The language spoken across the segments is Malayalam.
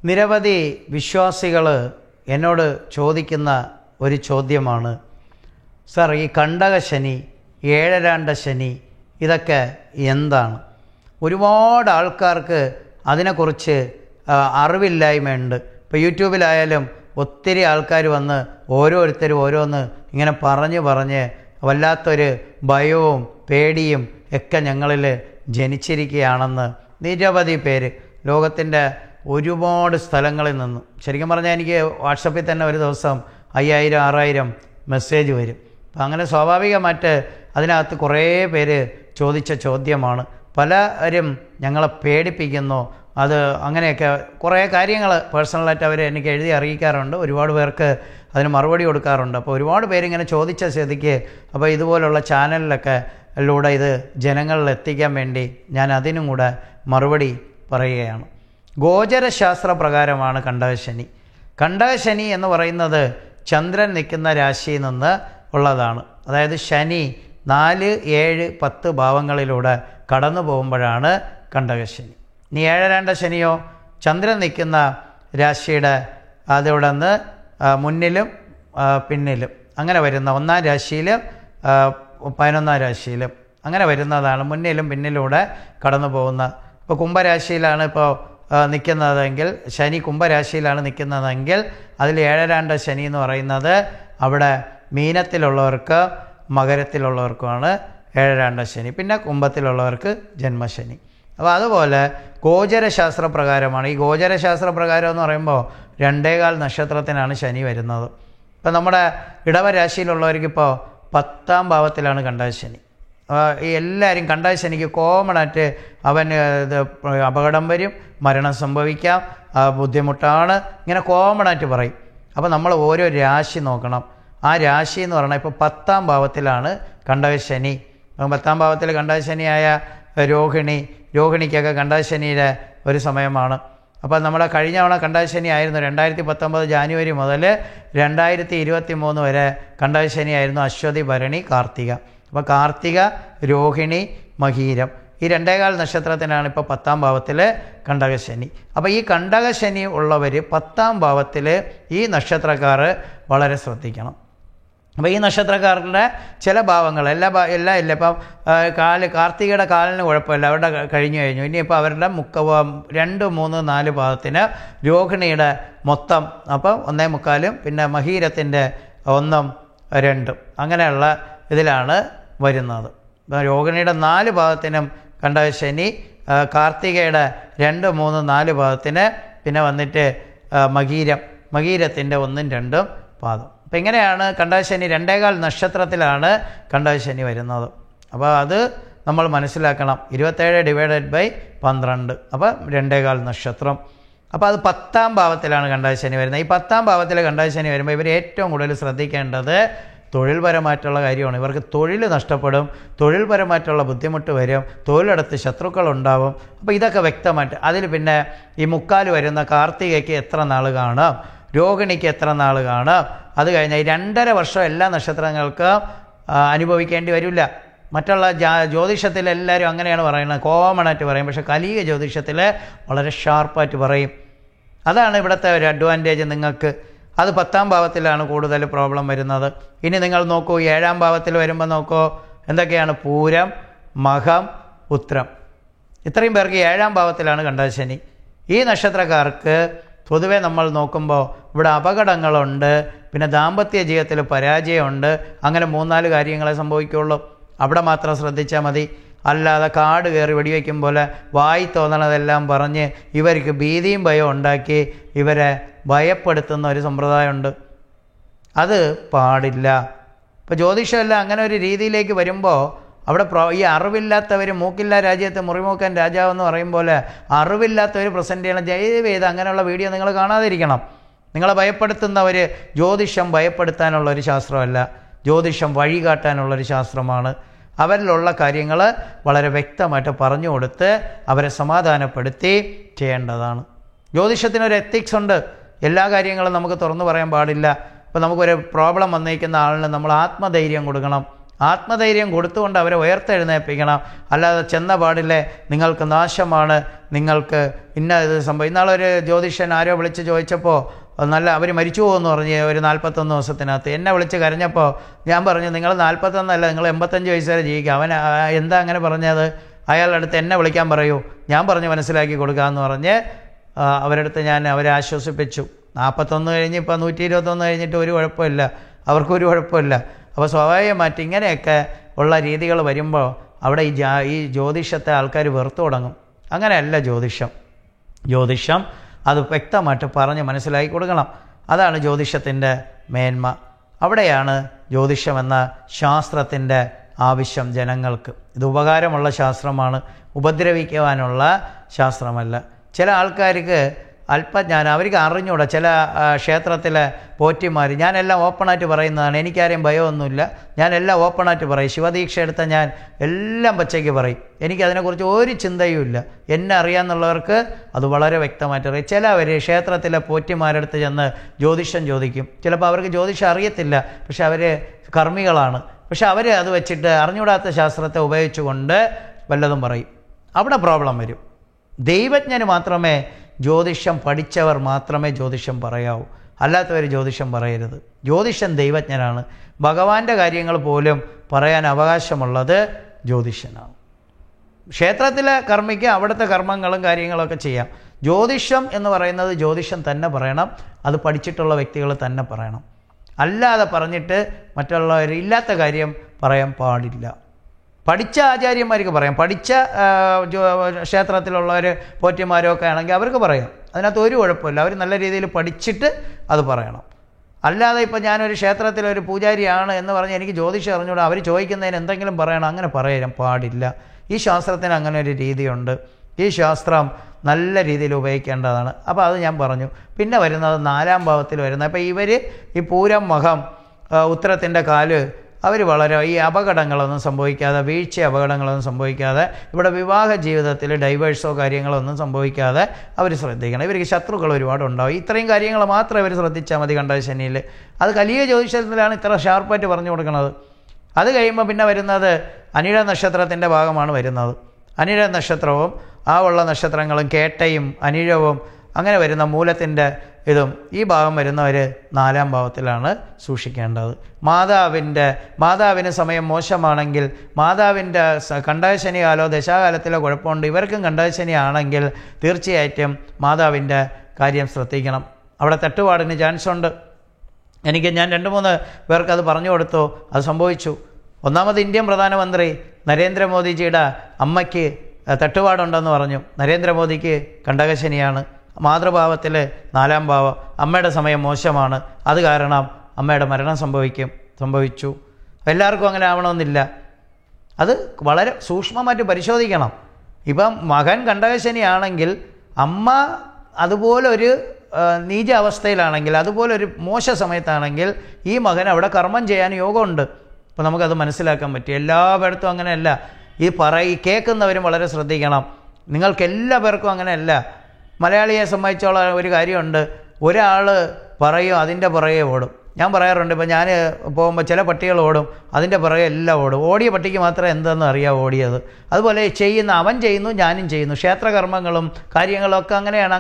നിരവധി വിശ്വാസികൾ എന്നോട് ചോദിക്കുന്ന ഒരു ചോദ്യമാണ്, സർ, ഈ കണ്ടകശനി, ഏഴരാണ്ട ശനി ഇതൊക്കെ എന്താണ്? ഒരുപാട് ആൾക്കാർക്ക് അതിനെക്കുറിച്ച് അറിവില്ലായ്മയുണ്ട്. ഇപ്പോൾ യൂട്യൂബിലായാലും ഒത്തിരി ആൾക്കാർ വന്ന് ഓരോരുത്തരും ഓരോന്ന് ഇങ്ങനെ പറഞ്ഞ് വല്ലാത്തൊരു ഭയവും പേടിയും ഒക്കെ ഞങ്ങളിൽ ജനിച്ചിരിക്കുകയാണെന്ന് നിരവധി പേര് ലോകത്തിൻ്റെ ഒരുപാട് സ്ഥലങ്ങളിൽ നിന്നും, ശരിക്കും പറഞ്ഞാൽ എനിക്ക് വാട്സപ്പിൽ തന്നെ ഒരു ദിവസം 5000 6000 മെസ്സേജ് വരും. അപ്പം അങ്ങനെ സ്വാഭാവികമായിട്ട് അതിനകത്ത് കുറേ പേര് ചോദിച്ച ചോദ്യമാണ്. പലരും ഞങ്ങളെ പേടിപ്പിക്കുന്നു. അത് അങ്ങനെയൊക്കെ കുറേ കാര്യങ്ങൾ പേഴ്സണലായിട്ട് അവർ എനിക്ക് എഴുതി അറിയിക്കാറുണ്ട്. ഒരുപാട് പേർക്ക് അതിന് മറുപടി കൊടുക്കാറുണ്ട്. അപ്പോൾ ഒരുപാട് പേരിങ്ങനെ ചോദിച്ച സ്ഥിതിക്ക് അപ്പോൾ ഇതുപോലുള്ള ചാനലിലൊക്കെ ലൂടെ ഇത് ജനങ്ങളിൽ എത്തിക്കാൻ വേണ്ടി ഞാൻ അതിനും കൂടെ മറുപടി പറയുകയാണ്. ഗോചരശാസ്ത്ര പ്രകാരമാണ് കണ്ടകശനി. കണ്ടകശനി എന്ന് പറയുന്നത് ചന്ദ്രൻ നിൽക്കുന്ന രാശിയിൽ നിന്ന് ഉള്ളതാണ്. അതായത് ശനി 4, 7, 10 ഭാവങ്ങളിലൂടെ കടന്നു പോകുമ്പോഴാണ് കണ്ടകശനി. ഇനി ഏഴരാണ്ട ശനിയോ ചന്ദ്രൻ നിൽക്കുന്ന രാശിയുടെ അതോടെ നിന്ന് മുന്നിലും പിന്നിലും അങ്ങനെ വരുന്ന 1ാം രാശിയിലും 11ാം രാശിയിലും അങ്ങനെ വരുന്നതാണ്. മുന്നിലും പിന്നിലൂടെ കടന്നു പോകുന്ന. ഇപ്പോൾ കുംഭരാശിയിലാണ് ഇപ്പോൾ നിൽക്കുന്നതെങ്കിൽ, ശനി കുംഭരാശിയിലാണ് നിൽക്കുന്നതെങ്കിൽ അതിൽ ഏഴരാണ്ട ശനി എന്ന് പറയുന്നത് അവിടെ മീനത്തിലുള്ളവർക്ക് മകരത്തിലുള്ളവർക്കുമാണ് ഏഴരാണ്ട ശനി. പിന്നെ കുംഭത്തിലുള്ളവർക്ക് ജന്മശനി. അപ്പോൾ അതുപോലെ ഗോചരശാസ്ത്ര പ്രകാരമാണ്. ഈ ഗോചരശാസ്ത്ര പ്രകാരം എന്ന് പറയുമ്പോൾ 2.25 നക്ഷത്രത്തിനാണ് ശനി വരുന്നത്. ഇപ്പം നമ്മുടെ ഇടവരാശിയിലുള്ളവർക്കിപ്പോൾ 10ാം ഭാവത്തിലാണ് കണ്ടകശനി. ഈ എല്ലാവരും കണ്ടകശനിക്ക് കോമണായിട്ട് ഇത് അപകടം വരും, മരണം സംഭവിക്കാം, ബുദ്ധിമുട്ടാണ്, ഇങ്ങനെ കോമണായിട്ട് പറയും. അപ്പോൾ നമ്മൾ ഓരോ രാശി നോക്കണം. ആ രാശി എന്ന് പറഞ്ഞാൽ ഇപ്പോൾ 10ാം ഭാവത്തിലാണ് കണ്ടകശനി. 10ാം ഭാവത്തിൽ കണ്ടകശനിയായ രോഹിണിക്കൊക്കെ കണ്ടകശനിയുടെ ഒരു സമയമാണ്. അപ്പോൾ നമ്മുടെ കഴിഞ്ഞ തവണ കണ്ടകശനി ആയിരുന്നു 2019 ജാനുവരി മുതൽ 2023 വരെ കണ്ടകശനി ആയിരുന്നു അശ്വതി, ഭരണി, കാർത്തിക. അപ്പോൾ കാർത്തിക, രോഹിണി, മകീരം ഈ 2.25 നക്ഷത്രത്തിനാണ് ഇപ്പോൾ 10ാം ഭാവത്തിൽ കണ്ടകശനി. അപ്പോൾ ഈ കണ്ടകശനി ഉള്ളവർ 10ാം ഭാവത്തിൽ ഈ നക്ഷത്രക്കാർ വളരെ ശ്രദ്ധിക്കണം. അപ്പോൾ ഈ നക്ഷത്രക്കാരുടെ ചില ഭാവങ്ങൾ എല്ലാം ഇല്ല. ഇപ്പം കാർത്തികയുടെ കാലിന് കുഴപ്പമില്ല, അവരുടെ കഴിഞ്ഞു. ഇനിയിപ്പോൾ അവരുടെ 2, 3, 4 ഭാഗത്തിന് രോഹിണിയുടെ മൊത്തം അപ്പം 1.25, പിന്നെ മഹീരത്തിൻ്റെ 1, 2 അങ്ങനെയുള്ള ഇതിലാണ് വരുന്നത്. രോഹിണിയുടെ 4 ഭാഗത്തിനും കണ്ടകശനി, കാർത്തികയുടെ 2, 3, 4 ഭാഗത്തിന് പിന്നെ വന്നിട്ട് മകീരത്തിൻ്റെ 1, 2 പാദം. അപ്പം ഇങ്ങനെയാണ് കണ്ടകശനി. 2.25 നക്ഷത്രത്തിലാണ് കണ്ടകശനി വരുന്നത്. അപ്പോൾ അത് നമ്മൾ മനസ്സിലാക്കണം. 27/12 അപ്പോൾ 2.25 നക്ഷത്രം. അപ്പോൾ അത് 10ാം ഭാവത്തിലാണ് കണ്ടകശനി വരുന്നത്. ഈ 10ാം ഭാവത്തിൽ കണ്ടകശനി വരുമ്പോൾ ഇവർ ഏറ്റവും കൂടുതൽ ശ്രദ്ധിക്കേണ്ടത് തൊഴിൽപരമായിട്ടുള്ള കാര്യമാണ്. ഇവർക്ക് തൊഴിൽ നഷ്ടപ്പെടും, തൊഴിൽപരമായിട്ടുള്ള ബുദ്ധിമുട്ട് വരും, തൊഴിലെടുത്ത് ശത്രുക്കളുണ്ടാവും. അപ്പോൾ ഇതൊക്കെ വ്യക്തമായിട്ട് അതിൽ പിന്നെ ഈ 3/4 വരുന്ന കാർത്തികയ്ക്ക് എത്ര നാൾ കാണാം, രോഹിണിക്ക് എത്ര നാൾ കാണാം, അത് കഴിഞ്ഞാൽ 2.5 വർഷം എല്ലാ നക്ഷത്രങ്ങൾക്കും അനുഭവിക്കേണ്ടി വരില്ല. മറ്റുള്ള ജ്യോതിഷത്തിൽ എല്ലാവരും അങ്ങനെയാണ് പറയുന്നത്, കോമണായിട്ട് പറയും. പക്ഷേ കലിക ജ്യോതിഷത്തിൽ വളരെ ഷാർപ്പായിട്ട് പറയും. അതാണ് ഇവിടുത്തെ ഒരു അഡ്വാൻറ്റേജ് നിങ്ങൾക്ക്. അത് 10ാം ഭാവത്തിലാണ് കൂടുതൽ പ്രോബ്ലം വരുന്നത്. ഇനി നിങ്ങൾ നോക്കൂ, 7ാം ഭാവത്തിൽ വരുമ്പോൾ നോക്കൂ എന്തൊക്കെയാണ്: പൂരം, മകം, ഉത്രം. ഇത്രയും പേർക്ക് 7ാം ഭാവത്തിലാണ് കണ്ടകശനി. ഈ നക്ഷത്രക്കാർക്ക് പൊതുവെ നമ്മൾ നോക്കുമ്പോൾ ഇവിടെ അപകടങ്ങളുണ്ട്, പിന്നെ ദാമ്പത്യ ജീവിതത്തിൽ പരാജയമുണ്ട്. അങ്ങനെ 3-4 കാര്യങ്ങളെ സംഭവിക്കുകയുള്ളൂ. അവിടെ മാത്രം ശ്രദ്ധിച്ചാൽ മതി. അല്ലാതെ കാട് കയറി വെടിവെക്കും പോലെ വായി തോന്നണതെല്ലാം പറഞ്ഞ് ഇവർക്ക് ഭീതിയും ഭയം ഉണ്ടാക്കി ഇവരെ ഭയപ്പെടുത്തുന്ന ഒരു സമ്പ്രദായമുണ്ട്. അത് പാടില്ല. ഇപ്പോൾ ജ്യോതിഷമെല്ലാം അങ്ങനെ ഒരു രീതിയിലേക്ക് വരുമ്പോൾ അവിടെ ഈ അറിവില്ലാത്തവർ, മൂക്കില്ല രാജ്യത്ത് മുറിമൂക്കൻ രാജാവെന്ന് പറയും പോലെ അറിവില്ലാത്തവർ പ്രസൻറ്റ് ചെയ്യണം. ദയവ് ചെയ്ത് അങ്ങനെയുള്ള വീഡിയോ നിങ്ങൾ കാണാതിരിക്കണം. നിങ്ങളെ ഭയപ്പെടുത്തുന്നവർ, ജ്യോതിഷം ഭയപ്പെടുത്താനുള്ളൊരു ശാസ്ത്രമല്ല, ജ്യോതിഷം വഴികാട്ടാനുള്ളൊരു ശാസ്ത്രമാണ്. അവരിലുള്ള കാര്യങ്ങൾ വളരെ വ്യക്തമായിട്ട് പറഞ്ഞു കൊടുത്ത് അവരെ സമാധാനപ്പെടുത്തി ചെയ്യേണ്ടതാണ്. ജ്യോതിഷത്തിനൊരു എത്തിക്സ് ഉണ്ട്. എല്ലാ കാര്യങ്ങളും നമുക്ക് തുറന്നു പറയാൻ പാടില്ല. ഇപ്പോൾ നമുക്കൊരു പ്രോബ്ലം വന്നിരിക്കുന്ന ആളിന് നമ്മൾ ആത്മധൈര്യം കൊടുക്കണം. ആത്മധൈര്യം കൊടുത്തുകൊണ്ട് അവരെ ഉയർത്തെഴുന്നേൽപ്പിക്കണം. അല്ലാതെ ചെന്ന പാടില്ലേ നിങ്ങൾക്ക് നാശമാണ്, നിങ്ങൾക്ക് ഇന്ന ഇത് സംഭവം. ഇന്നാളൊരു ജ്യോതിഷൻ ആരോ വിളിച്ച് ചോദിച്ചപ്പോൾ നല്ല അവർ മരിച്ചു പോകുമെന്ന് പറഞ്ഞ് ഒരു 41 ദിവസത്തിനകത്ത് എന്നെ വിളിച്ച് കരഞ്ഞപ്പോൾ ഞാൻ പറഞ്ഞു നിങ്ങൾ 41 അല്ല, നിങ്ങൾ 85 വയസ്സ് വരെ ജീവിക്കുക. അവൻ എന്താ അങ്ങനെ പറഞ്ഞത്? അയാളുടെ അടുത്ത് എന്നെ വിളിക്കാൻ പറയൂ, ഞാൻ പറഞ്ഞ് മനസ്സിലാക്കി കൊടുക്കാമെന്ന് പറഞ്ഞ് അവരടുത്ത് ഞാൻ അവരെ ആശ്വസിപ്പിച്ചു. 41 കഴിഞ്ഞ് ഇപ്പോൾ 121 കഴിഞ്ഞിട്ട് ഒരു കുഴപ്പമില്ല, അവർക്കൊരു കുഴപ്പമില്ല. അപ്പോൾ സ്വാഭാവികമായിട്ട് ഇങ്ങനെയൊക്കെ ഉള്ള രീതികൾ വരുമ്പോൾ അവിടെ ഈ ജ്യോതിഷത്തെ ആൾക്കാർ വെറുത്തു തുടങ്ങും. അങ്ങനെയല്ല ജ്യോതിഷം അത് വ്യക്തമായിട്ട് പറഞ്ഞ് മനസ്സിലാക്കി കൊടുക്കണം. അതാണ് ജ്യോതിഷത്തിൻ്റെ മേന്മ. അവിടെയാണ് ജ്യോതിഷമെന്ന ശാസ്ത്രത്തിൻ്റെ ആവശ്യം ജനങ്ങൾക്ക്. ഇത് ഉപകാരമുള്ള ശാസ്ത്രമാണ്, ഉപദ്രവിക്കുവാനുള്ള ശാസ്ത്രമല്ല. ചില ആൾക്കാർക്ക് അല്പജ്ഞാനം, അവർക്ക് അറിഞ്ഞൂടാ. ചില ക്ഷേത്രത്തിലെ പോറ്റിമാർ, ഞാനെല്ലാം ഓപ്പണായിട്ട് പറയുന്നതാണ്, എനിക്കാരെയും ഭയമൊന്നുമില്ല, ഞാനെല്ലാം ഓപ്പണായിട്ട് പറയും. ശിവദീക്ഷ എടുത്ത ഞാൻ എല്ലാം പച്ചയ്ക്ക് പറയും, എനിക്കതിനെക്കുറിച്ച് ഒരു ചിന്തയുമില്ല. എന്നെ അറിയാമെന്നുള്ളവർക്ക് അത് വളരെ വ്യക്തമായിട്ട് അറിയാം. ചിലവർ ക്ഷേത്രത്തിലെ പോറ്റിമാരെടുത്ത് ചെന്ന് ജ്യോതിഷം ചോദിക്കും. ചിലപ്പോൾ അവർക്ക് ജ്യോതിഷം അറിയത്തില്ല, പക്ഷെ അവർ കർമ്മികളാണ്. പക്ഷെ അവർ അത് വെച്ചിട്ട് അറിഞ്ഞൂടാത്ത ശാസ്ത്രത്തെ ഉപയോഗിച്ചുകൊണ്ട് വല്ലതും പറയും. അവിടെ പ്രോബ്ലം വരും. ദൈവജ്ഞന് മാത്രമേ, ജ്യോതിഷം പഠിച്ചവർ മാത്രമേ ജ്യോതിഷം പറയാവൂ, അല്ലാത്തവർ ജ്യോതിഷം പറയരുത്. ജ്യോതിഷൻ ദൈവജ്ഞനാണ്. ഭഗവാന്റെ കാര്യങ്ങൾ പോലും പറയാൻ അവകാശമുള്ളത് ജ്യോതിഷനാണ്. ക്ഷേത്രത്തിലെ കർമ്മിക്ക് അവിടുത്തെ കർമ്മങ്ങളും കാര്യങ്ങളൊക്കെ ചെയ്യാം. ജ്യോതിഷം എന്ന് പറയുന്നത് ജ്യോതിഷം തന്നെ പറയണം, അത് പഠിച്ചിട്ടുള്ള വ്യക്തികൾ തന്നെ പറയണം. അല്ലാതെ പറഞ്ഞിട്ട് മറ്റുള്ളവർ ഇല്ലാത്ത കാര്യം പറയാൻ പാടില്ല. പഠിച്ച ആചാര്യന്മാർക്ക് പറയാം, പഠിച്ച ക്ഷേത്രത്തിലുള്ളവർ പോറ്റിമാരൊക്കെ ആണെങ്കിൽ അവർക്ക് പറയാം, അതിനകത്ത് ഒരു കുഴപ്പമില്ല. അവർ നല്ല രീതിയിൽ പഠിച്ചിട്ട് അത് പറയണം. അല്ലാതെ ഇപ്പോൾ ഞാനൊരു ക്ഷേത്രത്തിലൊരു പൂജാരിയാണ് എന്ന് പറഞ്ഞ് എനിക്ക് ജ്യോതിഷം അറിഞ്ഞൂടാ, അവർ ചോദിക്കുന്നതിന് എന്തെങ്കിലും പറയണം, അങ്ങനെ പറയാൻ പാടില്ല. ഈ ശാസ്ത്രത്തിന് അങ്ങനെ ഒരു രീതിയുണ്ട്. ഈ ശാസ്ത്രം നല്ല രീതിയിൽ ഉപയോഗിക്കേണ്ടതാണ്. അപ്പോൾ അത് ഞാൻ പറഞ്ഞു. പിന്നെ വരുന്നത് 4-ാം ഭാവത്തിൽ വരുന്നത്. അപ്പോൾ ഇവർ ഈ പൂരം, മകം, ഉത്തരത്തിൻ്റെ കാല്, അവർ വളരെ ഈ അപകടങ്ങളൊന്നും സംഭവിക്കാതെ, വീഴ്ച അപകടങ്ങളൊന്നും സംഭവിക്കാതെ, ഇവിടെ വിവാഹ ജീവിതത്തിൽ ഡൈവേഴ്സോ കാര്യങ്ങളൊന്നും സംഭവിക്കാതെ അവർ ശ്രദ്ധിക്കണം. ഇവർക്ക് ശത്രുക്കൾ ഒരുപാടുണ്ടാവും. ഇത്രയും കാര്യങ്ങൾ മാത്രം ഇവർ ശ്രദ്ധിച്ചാൽ മതി കണ്ടകശനിയിൽ. അത് കലിയ ജ്യോതിഷത്തിലാണ് ഇത്ര ഷാർപ്പായിട്ട് പറഞ്ഞു കൊടുക്കുന്നത്. അത് കഴിയുമ്പോൾ പിന്നെ വരുന്നത് അനിഴ നക്ഷത്രത്തിൻ്റെ ഭാഗമാണ് വരുന്നത്. അനിഴ നക്ഷത്രവും ആ ഉള്ള നക്ഷത്രങ്ങളും കേട്ടയും അനിഴവും അങ്ങനെ വരുന്ന മൂലത്തിൻ്റെ ഇതും ഈ ഭാഗം വരുന്നവർ 4-ാം ഭാവത്തിലാണ് സൂക്ഷിക്കേണ്ടത്. മാതാവിന് സമയം മോശമാണെങ്കിൽ, മാതാവിൻ്റെ കണ്ടകശനി കാലോ ദശാകാലത്തിലോ കുഴപ്പമുണ്ട്, ഇവർക്കും കണ്ടകശനി ആണെങ്കിൽ തീർച്ചയായിട്ടും മാതാവിൻ്റെ കാര്യം ശ്രദ്ധിക്കണം. അവിടെ തട്ടുപാടിന് ചാൻസ് ഉണ്ട്. ഞാൻ 2-3 പേർക്ക് അത് പറഞ്ഞു കൊടുത്തു, അത് സംഭവിച്ചു. ഒന്നാമത് ഇന്ത്യൻ പ്രധാനമന്ത്രി നരേന്ദ്രമോദിജിയുടെ അമ്മയ്ക്ക് തട്ടുപാടുണ്ടെന്ന് പറഞ്ഞു. നരേന്ദ്രമോദിക്ക് കണ്ടകശനിയാണ്, മാതൃഭാവത്തിൽ 4-ാം ഭാവം, അമ്മയുടെ സമയം മോശമാണ്, അത് കാരണം അമ്മയുടെ മരണം സംഭവിച്ചു. എല്ലാവർക്കും അങ്ങനെ ആവണമെന്നില്ല. അത് വളരെ സൂക്ഷ്മമായിട്ട് പരിശോധിക്കണം. ഇപ്പം മകൻ കണ്ടകശനിയാണെങ്കിൽ, അമ്മ അതുപോലൊരു നീച അവസ്ഥയിലാണെങ്കിൽ, അതുപോലൊരു മോശ സമയത്താണെങ്കിൽ ഈ മകൻ അവിടെ കർമ്മം ചെയ്യാൻ യോഗമുണ്ട്. അപ്പോൾ നമുക്കത് മനസ്സിലാക്കാൻ പറ്റും. എല്ലായിടത്തും അങ്ങനെയല്ല. ഈ കേൾക്കുന്നവരും വളരെ ശ്രദ്ധിക്കണം. നിങ്ങൾക്കെല്ലാ പേർക്കും അങ്ങനെയല്ല. മലയാളിയെ സംബന്ധിച്ചുള്ള ഒരു കാര്യമുണ്ട്, ഒരാൾ പറയും അതിൻ്റെ പുറകെ ഓടും. ഞാൻ പറയാറുണ്ട്, ഇപ്പോൾ ഞാൻ പോകുമ്പോൾ ചില പട്ടികൾ ഓടും, അതിൻ്റെ പുറകെ എല്ലാം ഓടും. ഓടിയ പട്ടിക്ക് മാത്രമേ എന്തെന്ന് അറിയാം ഓടിയത്. അതുപോലെ അവൻ ചെയ്യുന്നു, ഞാനും ചെയ്യുന്നു. ക്ഷേത്രകർമ്മങ്ങളും കാര്യങ്ങളൊക്കെ അങ്ങനെയാണ്.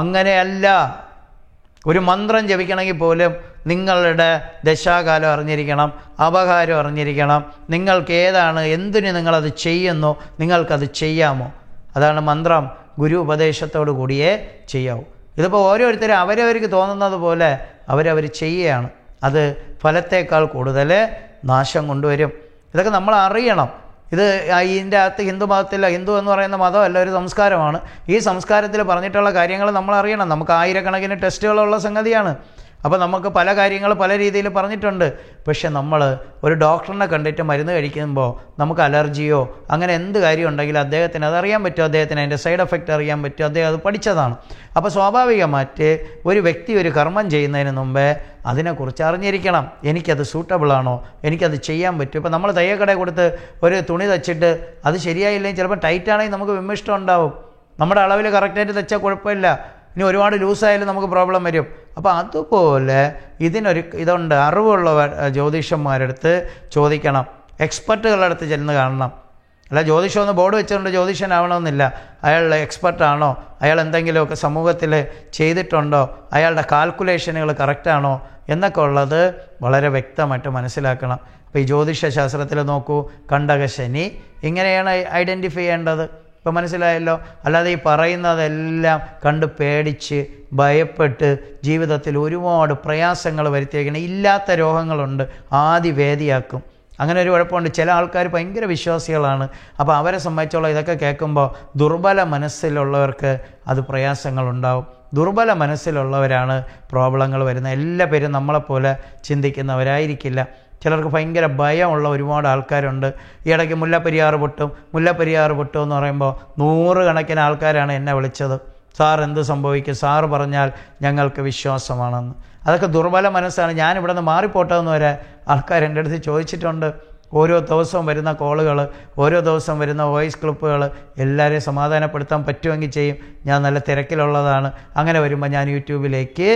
അങ്ങനെയല്ല. ഒരു മന്ത്രം ജപിക്കണമെങ്കിൽ പോലും നിങ്ങളുടെ ദശാകാലം അറിഞ്ഞിരിക്കണം, അപകാരം അറിഞ്ഞിരിക്കണം. നിങ്ങൾക്ക് ഏതാണ്, എന്തിന് നിങ്ങളത് ചെയ്യുന്നു, നിങ്ങൾക്കത് ചെയ്യാമോ? അതാണ് മന്ത്രം. ഗുരു ഉപദേശത്തോടു കൂടിയേ ചെയ്യാവൂ. ഇതിപ്പോൾ ഓരോരുത്തരും അവരവർക്ക് തോന്നുന്നത് പോലെ അവരവർ ചെയ്യുകയാണ്. അത് ഫലത്തേക്കാൾ കൂടുതൽ നാശം കൊണ്ടുവരും. ഇതൊക്കെ നമ്മൾ അറിയണം. ഇതിൻ്റെ അകത്ത് ഹിന്ദു എന്ന് പറയുന്ന മതമല്ല, ഒരു സംസ്കാരമാണ്. ഈ സംസ്കാരത്തിൽ പറഞ്ഞിട്ടുള്ള കാര്യങ്ങൾ നമ്മൾ അറിയണം. നമുക്ക് ആയിരക്കണക്കിന് ടെസ്റ്റുകളുള്ള സംഗതിയാണ്. അപ്പോൾ നമുക്ക് പല കാര്യങ്ങൾ പല രീതിയിൽ പറഞ്ഞിട്ടുണ്ട്. പക്ഷെ നമ്മൾ ഒരു ഡോക്ടറിനെ കണ്ടിട്ട് മരുന്ന് കഴിക്കുമ്പോൾ നമുക്ക് അലർജിയോ അങ്ങനെ എന്ത് കാര്യം ഉണ്ടെങ്കിലും അദ്ദേഹത്തിന് അതറിയാൻ പറ്റും, അദ്ദേഹത്തിന് അതിൻ്റെ സൈഡ് എഫക്റ്റ് അറിയാൻ പറ്റും, അദ്ദേഹം അത് പഠിച്ചതാണ്. അപ്പോൾ സ്വാഭാവികമായിട്ട് ഒരു വ്യക്തി ഒരു കർമ്മം ചെയ്യുന്നതിന് മുമ്പേ അതിനെക്കുറിച്ച് അറിഞ്ഞിരിക്കണം. എനിക്കത് സൂട്ടബിളാണോ, എനിക്കത് ചെയ്യാൻ പറ്റും. ഇപ്പോൾ നമ്മൾ തയ്യക്കടയിൽ കൊടുത്ത് ഒരു തുണി തയ്ച്ചിട്ട് അത് ശരിയായില്ലെങ്കിൽ ചിലപ്പോൾ ടൈറ്റാണെങ്കിൽ നമുക്ക് വിമ്മിഷ്ടം ഉണ്ടാവും. നമ്മുടെ അളവിൽ കറക്റ്റായിട്ട് തയ്ച്ചാൽ കുഴപ്പമില്ല. ഇനി ഒരുപാട് ലൂസായാലും നമുക്ക് പ്രോബ്ലം വരും. അപ്പോൾ അതുപോലെ ഇതുണ്ട്. അറിവുള്ളവർ ജ്യോതിഷന്മാരടുത്ത് ചോദിക്കണം, എക്സ്പെർട്ടുകളുടെ അടുത്ത് ചെന്ന് കാണണം. അല്ല ജ്യോതിഷം ഒന്ന് ബോർഡ് വെച്ചുകൊണ്ട് ജ്യോതിഷനാവണമെന്നില്ല. അയാൾ എക്സ്പെർട്ടാണോ, അയാൾ എന്തെങ്കിലുമൊക്കെ സമൂഹത്തിൽ ചെയ്തിട്ടുണ്ടോ, അയാളുടെ കാൽക്കുലേഷനുകൾ കറക്റ്റാണോ എന്നൊക്കെ ഉള്ളത് വളരെ വ്യക്തമായിട്ട് മനസ്സിലാക്കണം. അപ്പോൾ ഈ ജ്യോതിഷ ശാസ്ത്രത്തിൽ നോക്കൂ, കണ്ടകശനി ഇങ്ങനെയാണ് ഐഡൻറ്റിഫൈ ചെയ്യേണ്ടത്. ഇപ്പോൾ മനസ്സിലായല്ലോ. അല്ലാതെ ഈ പറയുന്നതെല്ലാം കണ്ട് പേടിച്ച് ഭയപ്പെട്ട് ജീവിതത്തിൽ ഒരുപാട് പ്രയാസങ്ങൾ വരുത്തിയേക്കണം. ഇല്ലാത്ത രോഗങ്ങളുണ്ട്, ആദിവേദിയാക്കും. അങ്ങനെ ഒരു കുഴപ്പമുണ്ട്. ചില ആൾക്കാർ ഭയങ്കര വിശ്വാസികളാണ്. അപ്പോൾ അവരെ സംബന്ധിച്ചോളം ഇതൊക്കെ കേൾക്കുമ്പോൾ ദുർബല മനസ്സിലുള്ളവർക്ക് അത് പ്രയാസങ്ങളുണ്ടാവും. ദുർബല മനസ്സിലുള്ളവരാണ് പ്രോബ്ലങ്ങൾ വരുന്നത്. എല്ലാ പേരും നമ്മളെപ്പോലെ ചിന്തിക്കുന്നവരായിരിക്കില്ല. ചിലർക്ക് ഭയങ്കര ഭയമുള്ള ഒരുപാട് ആൾക്കാരുണ്ട്. ഈ ഇടയ്ക്ക് മുല്ലപ്പെരിയാർ പൊട്ടും എന്ന് പറയുമ്പോൾ 100 കണക്കിന് ആൾക്കാരാണ് എന്നെ വിളിച്ചത്. സാർ എന്ത് സംഭവിക്കും, സാറ് പറഞ്ഞാൽ ഞങ്ങൾക്ക് വിശ്വാസമാണെന്ന്. അതൊക്കെ ദുർബല മനസ്സാണ്. ഞാനിവിടെ നിന്ന് മാറിപ്പോട്ടെന്ന് വരെ ആൾക്കാർ എൻ്റെ അടുത്ത് ചോദിച്ചിട്ടുണ്ട്. ഓരോ ദിവസവും വരുന്ന കോളുകൾ, ഓരോ ദിവസം വരുന്ന വോയിസ് ക്ലിപ്പുകൾ എല്ലാവരെയും സമാധാനപ്പെടുത്താൻ പറ്റുമെങ്കിൽ ചെയ്യും. ഞാൻ നല്ല തിരക്കിലുള്ളതാണ്. അങ്ങനെ വരുമ്പോൾ ഞാൻ യൂട്യൂബിലേക്ക്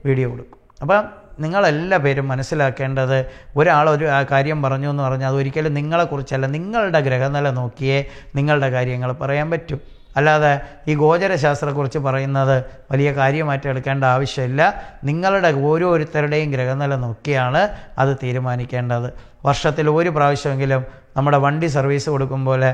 വീഡിയോ കൊടുക്കും. അപ്പം നിങ്ങളെല്ലാ പേരും മനസ്സിലാക്കേണ്ടത്, ഒരാൾ ഒരു കാര്യം പറഞ്ഞു എന്ന് പറഞ്ഞാൽ അതൊരിക്കലും നിങ്ങളെക്കുറിച്ചല്ല, നിങ്ങളുടെ ഗ്രഹനില നോക്കിയേ നിങ്ങളുടെ കാര്യങ്ങൾ പറയാൻ പറ്റും. അല്ലാതെ ഈ ഗോചരശാസ്ത്രത്തെക്കുറിച്ച് പറയുന്നത് വലിയ കാര്യമായിട്ട് എടുക്കേണ്ട ആവശ്യമില്ല. നിങ്ങളുടെ ഓരോരുത്തരുടെയും ഗ്രഹനില നോക്കിയാണ് അത് തീരുമാനിക്കേണ്ടത്. വർഷത്തിൽ ഒരു പ്രാവശ്യമെങ്കിലും നമ്മുടെ വണ്ടി സർവീസ് കൊടുക്കും പോലെ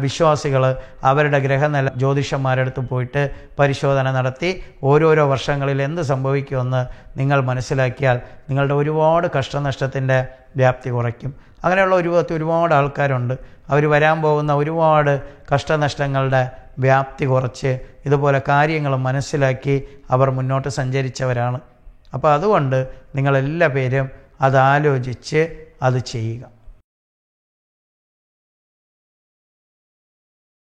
വിശ്വാസികൾ അവരുടെ ഗ്രഹനില ജ്യോതിഷന്മാരടുത്ത് പോയിട്ട് പരിശോധന നടത്തി ഓരോരോ വർഷങ്ങളിൽ എന്ത് സംഭവിക്കുമെന്ന് നിങ്ങൾ മനസ്സിലാക്കിയാൽ നിങ്ങളുടെ ഒരുപാട് കഷ്ടനഷ്ടത്തിൻ്റെ വ്യാപ്തി കുറയ്ക്കും. അങ്ങനെയുള്ള ഒരുപാട് ആൾക്കാരുണ്ട്. അവർ വരാൻ പോകുന്ന ഒരുപാട് കഷ്ടനഷ്ടങ്ങളുടെ വ്യാപ്തി കുറച്ച് ഇതുപോലെ കാര്യങ്ങൾ മനസ്സിലാക്കി അവർ മുന്നോട്ട് സഞ്ചരിച്ചവരാണ്. അപ്പോൾ അതുകൊണ്ട് നിങ്ങളെല്ലാ പേരും അതാലോചിച്ച് അത് ചെയ്യുക.